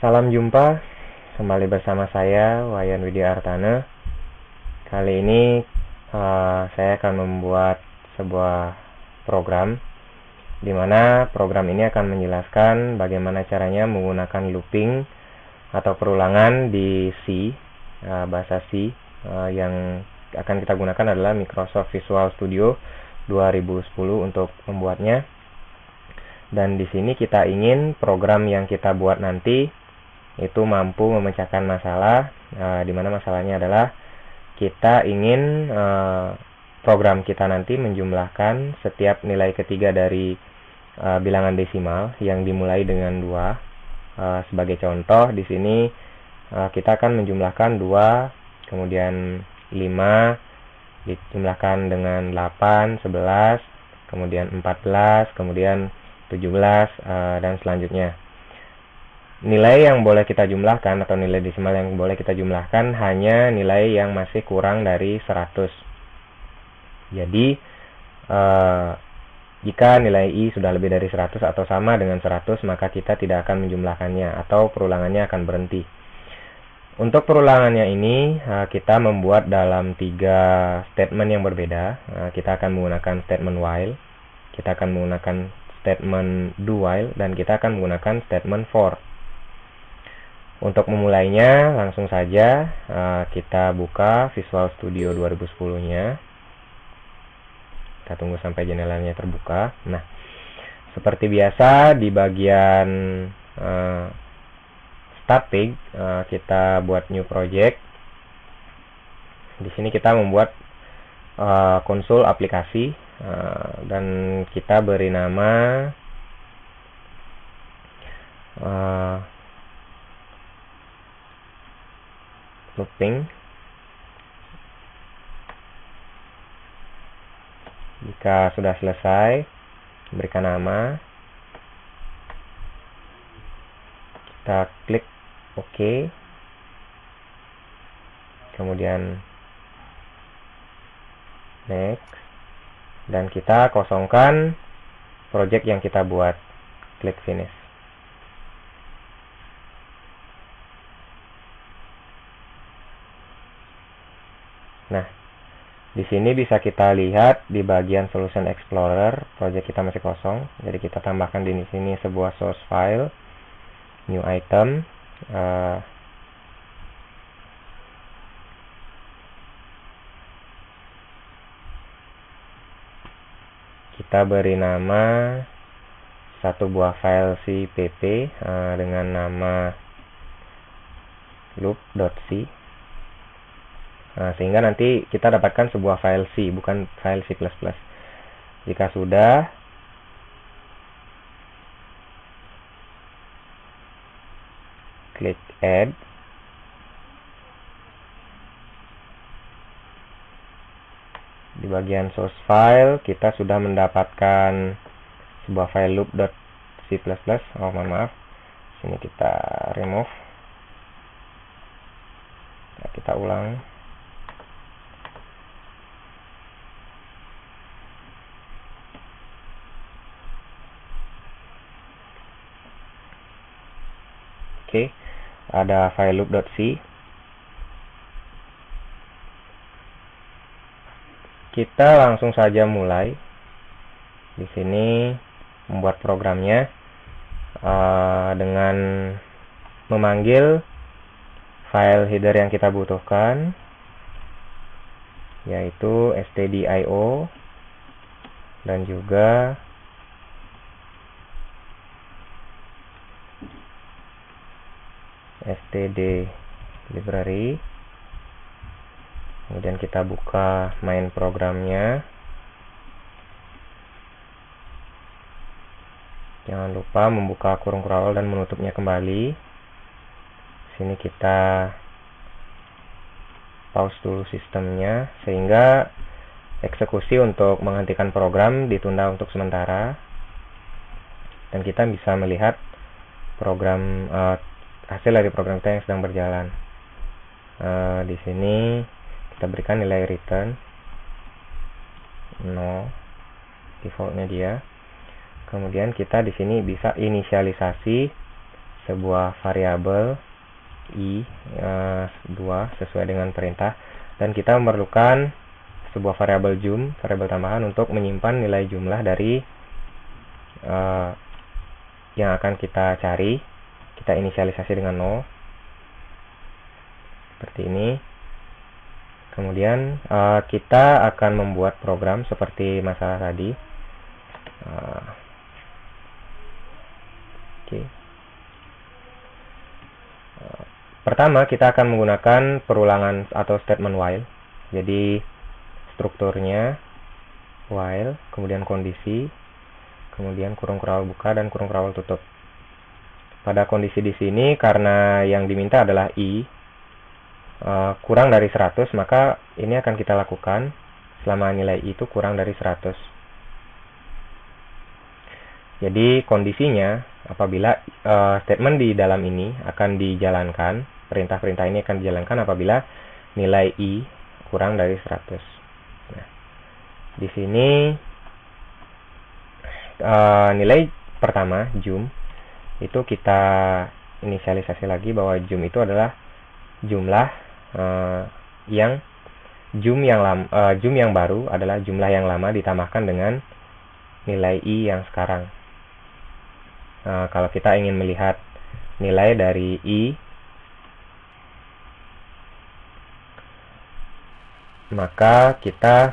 Salam jumpa, kembali bersama saya Wayan Widya Artana. Kali ini saya akan membuat sebuah program di mana program ini akan menjelaskan bagaimana caranya menggunakan looping atau perulangan di C, bahasa C, yang akan kita gunakan adalah Microsoft Visual Studio 2010 untuk membuatnya. Dan di sini kita ingin program yang kita buat nanti itu mampu memecahkan masalah, di mana masalahnya adalah kita ingin program kita nanti menjumlahkan setiap nilai ketiga dari bilangan desimal yang dimulai dengan 2. Sebagai contoh, di sini kita akan menjumlahkan 2, kemudian 5, dijumlahkan dengan 8, 11, kemudian 14, kemudian 17, dan selanjutnya. Nilai yang boleh kita jumlahkan atau nilai desimal yang boleh kita jumlahkan hanya nilai yang masih kurang dari 100. Jadi jika nilai I sudah lebih dari 100 atau sama dengan 100, maka kita tidak akan menjumlahkannya atau perulangannya akan berhenti. Untuk perulangannya ini kita membuat dalam 3 statement yang berbeda. Kita akan menggunakan statement while, kita akan menggunakan statement do while, dan kita akan menggunakan statement for. Untuk memulainya, langsung saja kita buka Visual Studio 2010-nya. Kita tunggu sampai jendelanya terbuka. Nah, seperti biasa di bagian Starting, kita buat new project. Di sini kita membuat konsol aplikasi, dan kita beri nama looping. Jika sudah selesai, berikan nama, kita klik OK, kemudian next, dan kita kosongkan project yang kita buat. Klik finish. Nah, di sini bisa kita lihat di bagian Solution Explorer, project kita masih kosong. Jadi kita tambahkan di sini sebuah source file, new item. Kita beri nama satu buah file CPP dengan nama loop.c. Sehingga nanti kita dapatkan sebuah file C, bukan file C++. Jika sudah, klik add. Di bagian source file, kita sudah mendapatkan sebuah file loop.c++. Oh, mohon maaf. Sini kita remove. Nah, kita ulang. Oke, ada file loop.c. Kita langsung saja mulai. Di sini membuat programnya dengan memanggil file header yang kita butuhkan, yaitu stdio dan juga std library. Kemudian kita buka main programnya. Jangan lupa membuka kurung curl dan menutupnya kembali. Sini kita pause dulu sistemnya sehingga eksekusi untuk menghentikan program ditunda untuk sementara, dan kita bisa melihat program hasil dari program kita yang sedang berjalan. Di sini kita berikan nilai return 0, defaultnya dia. Kemudian kita di sini bisa inisialisasi sebuah variabel i 2 sesuai dengan perintah, dan kita memerlukan sebuah variabel jum, variabel tambahan untuk menyimpan nilai jumlah dari yang akan kita cari. Kita inisialisasi dengan 0 seperti ini. Kemudian kita akan membuat program seperti masalah tadi. Pertama, kita akan menggunakan perulangan atau statement while. Jadi strukturnya while, kemudian kondisi, kemudian kurung kurang buka dan kurung kurang tutup. Pada kondisi di sini, karena yang diminta adalah i kurang dari 100, maka ini akan kita lakukan selama nilai i itu kurang dari 100. Jadi kondisinya, apabila statement di dalam ini akan dijalankan, perintah-perintah ini akan dijalankan apabila nilai i kurang dari 100. Nah, di sini nilai pertama jum itu kita inisialisasi lagi bahwa jum itu adalah jumlah jum yang baru adalah jumlah yang lama ditambahkan dengan nilai i yang sekarang. Kalau kita ingin melihat nilai dari i, maka kita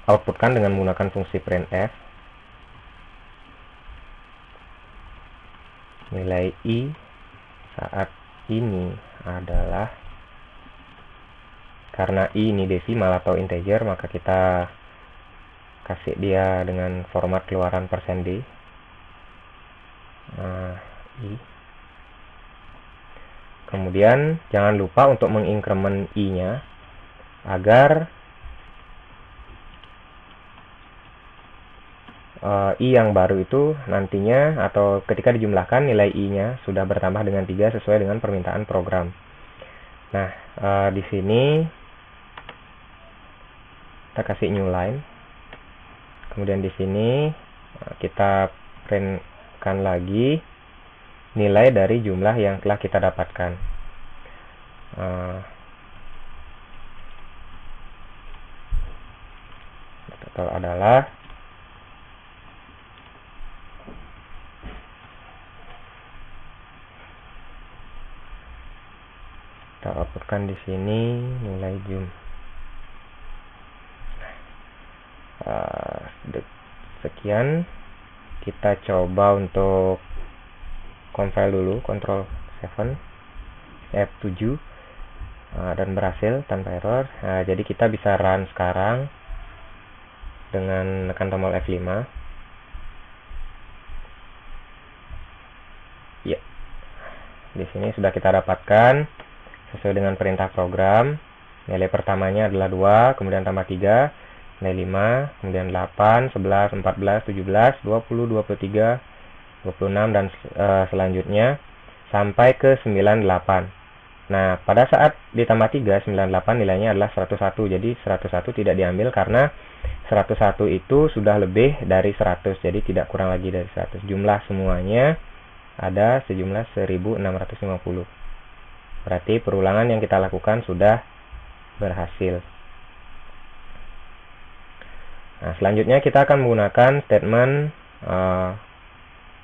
outputkan dengan menggunakan fungsi printf. Nilai i saat ini adalah, karena i ini desimal atau integer, maka kita kasih dia dengan format keluaran %d. I. Kemudian jangan lupa untuk menginkremen i-nya agar i yang baru itu nantinya atau ketika dijumlahkan nilai i-nya sudah bertambah dengan 3 sesuai dengan permintaan program. Nah, di sini kita kasih new line. Kemudian di sini kita printkan lagi nilai dari jumlah yang telah kita dapatkan. Total adalah kita outputkan di sini nilai jum. Sekian, kita coba untuk compile dulu, Ctrl 7 F7 dan berhasil tanpa error. Jadi kita bisa run sekarang dengan tekan tombol F5. Ya, di sini sudah kita dapatkan sesuai dengan perintah program. Nilai pertamanya adalah 2, kemudian tambah 3, nilai 5, kemudian 8, 11, 14, 17, 20, 23, 26, dan selanjutnya sampai ke 98. Nah, pada saat ditambah 3, 98 nilainya adalah 101. Jadi 101 tidak diambil karena 101 itu sudah lebih dari 100. Jadi tidak kurang lagi dari 100. Jumlah semuanya ada sejumlah 1650. Berarti perulangan yang kita lakukan sudah berhasil. Nah, selanjutnya kita akan menggunakan statement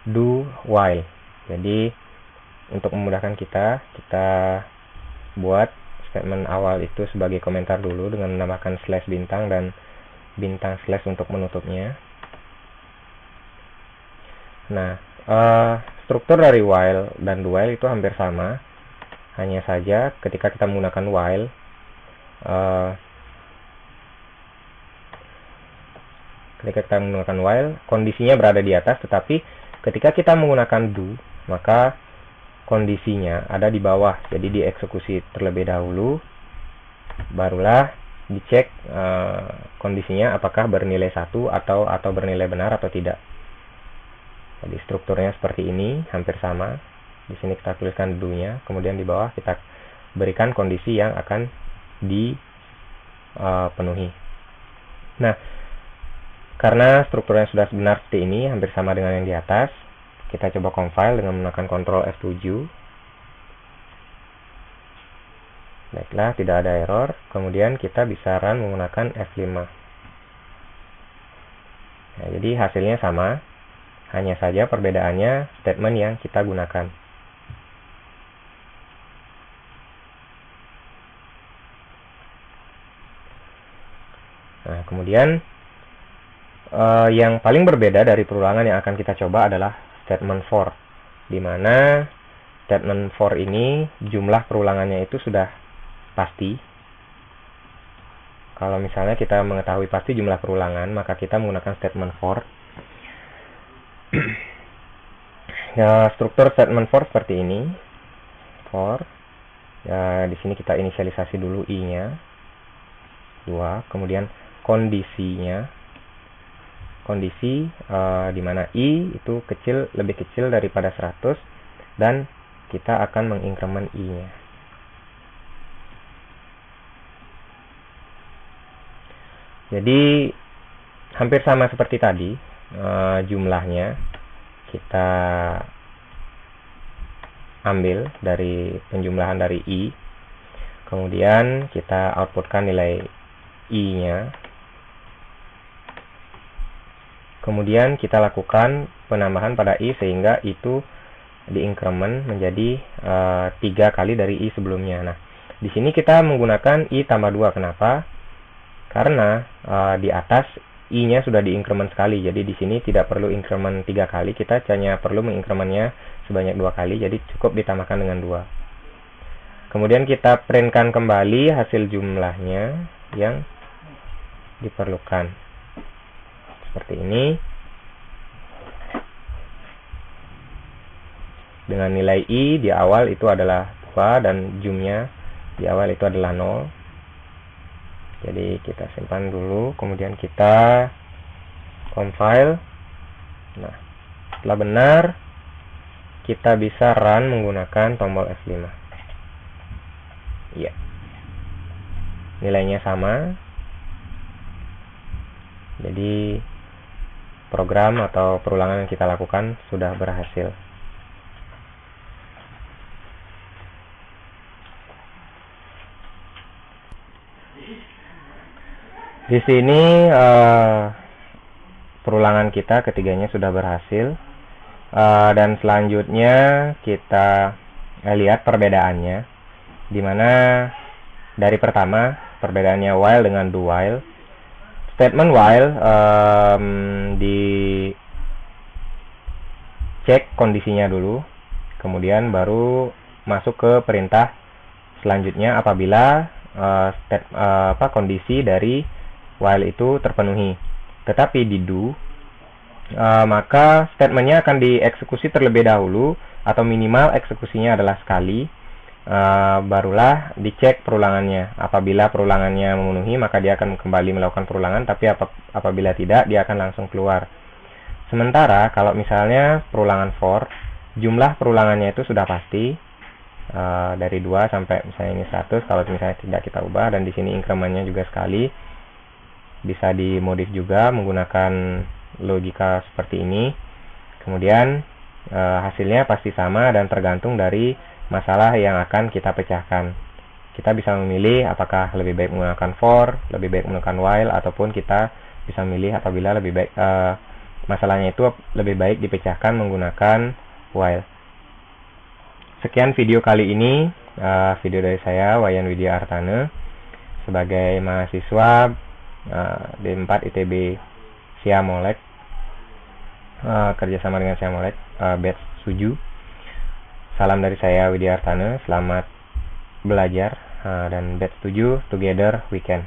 do while. Jadi untuk memudahkan kita buat statement awal itu sebagai komentar dulu dengan menambahkan slash bintang dan bintang slash untuk menutupnya. Nah, struktur dari while dan do while itu hampir sama. Hanya saja ketika kita menggunakan while, kondisinya berada di atas, tetapi ketika kita menggunakan do, maka kondisinya ada di bawah. Jadi dieksekusi terlebih dahulu, barulah dicek kondisinya apakah bernilai 1 atau bernilai benar atau tidak. Jadi strukturnya seperti ini, hampir sama. Di sini kita tuliskan do-nya, kemudian di bawah kita berikan kondisi yang akan dipenuhi. Nah, karena strukturnya sudah benar seperti ini, hampir sama dengan yang di atas, Kita coba compile dengan menggunakan Ctrl F7. Baiklah, tidak ada error. Kemudian kita bisa run menggunakan F5. Nah, jadi hasilnya sama, hanya saja perbedaannya statement yang kita gunakan. Nah, kemudian yang paling berbeda dari perulangan yang akan kita coba adalah statement for, di mana statement for ini jumlah perulangannya itu sudah pasti. Kalau misalnya kita mengetahui pasti jumlah perulangan, maka kita menggunakan statement for. Ya, struktur statement for seperti ini. For, ya, di sini kita inisialisasi dulu i-nya 2, kemudian kondisinya, kondisi di mana i itu lebih kecil daripada 100, dan kita akan menginkremen i-nya. Jadi hampir sama seperti tadi, jumlahnya kita ambil dari penjumlahan dari i, kemudian kita outputkan nilai i-nya. Kemudian kita lakukan penambahan pada i sehingga itu diinkremen menjadi 3 kali dari i sebelumnya. Nah, di sini kita menggunakan i tambah 2. Kenapa? Karena di atas i-nya sudah diinkremen sekali. Jadi di sini tidak perlu inkremen 3 kali, kita hanya perlu menginkremennya sebanyak 2 kali, jadi cukup ditambahkan dengan 2. Kemudian kita printkan kembali hasil jumlahnya yang diperlukan. Seperti ini, dengan nilai i di awal itu adalah 2 dan jumnya di awal itu adalah 0. Jadi kita simpan dulu, kemudian kita compile. Nah, setelah benar, kita bisa run menggunakan tombol F5. Iya, nilainya sama. Jadi program atau perulangan yang kita lakukan sudah berhasil. Di sini perulangan kita ketiganya sudah berhasil, dan selanjutnya kita lihat perbedaannya, dimana dari pertama perbedaannya while dengan do while. Statement while dicek kondisinya dulu, kemudian baru masuk ke perintah selanjutnya apabila kondisi dari while itu terpenuhi. Tetapi di do, maka statementnya akan dieksekusi terlebih dahulu, atau minimal eksekusinya adalah sekali, barulah dicek perulangannya. Apabila perulangannya memenuhi, maka dia akan kembali melakukan perulangan, tapi apabila tidak, dia akan langsung keluar. Sementara kalau misalnya perulangan for, jumlah perulangannya itu sudah pasti, dari 2 sampai misalnya ini 100, kalau misalnya tidak kita ubah, dan di sini inkremennya juga sekali. Bisa dimodif juga menggunakan logika seperti ini. Kemudian hasilnya pasti sama dan tergantung dari masalah yang akan kita pecahkan. Kita bisa memilih apakah lebih baik menggunakan for, lebih baik menggunakan while, ataupun kita bisa memilih apabila lebih baik masalahnya itu lebih baik dipecahkan menggunakan while. Sekian video kali ini, video dari saya, Wayan Widya Artane, sebagai mahasiswa D4 ITB Siamolek, kerjasama dengan Siamolek, batch 7. Salam dari saya, Widya Artane. Selamat belajar, dan batch 7, together we can.